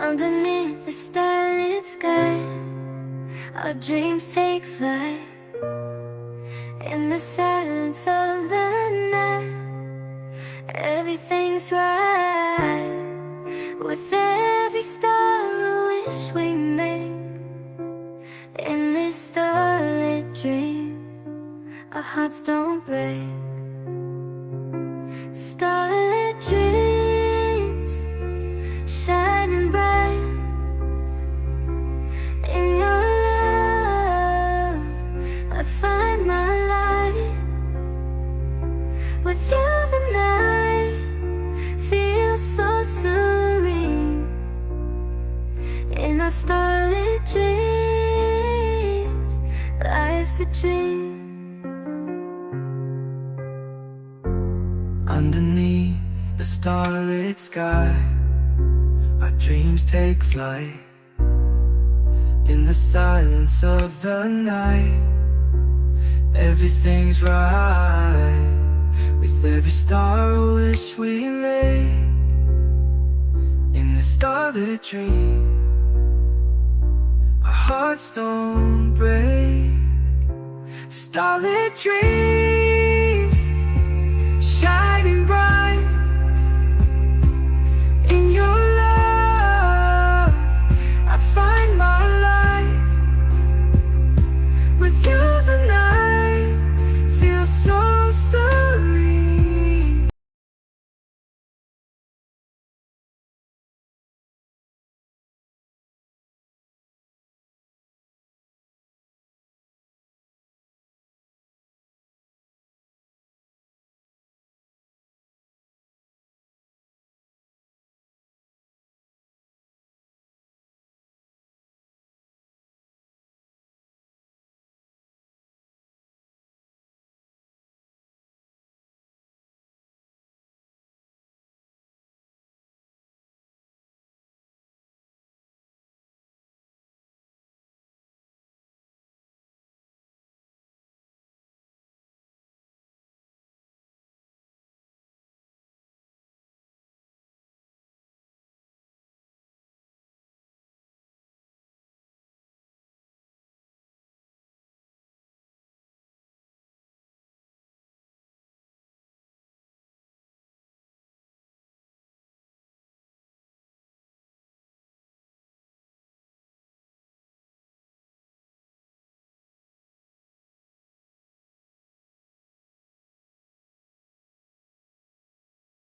Underneath the starlit sky, our dreams take flight. In the silence of the night, everything's right. With every star a wish we make. In this starlit dream, our hearts don't break. Starlit dreams, shining bright. In your love, I find my light. With you the night feels so serene. In our starlit dreams, life's a dream. Underneath the starlit sky, our dreams take flight. In the silence of the night, everything's right. With every star a wish we make. In the starlit dream, our hearts don't break. Starlit dream,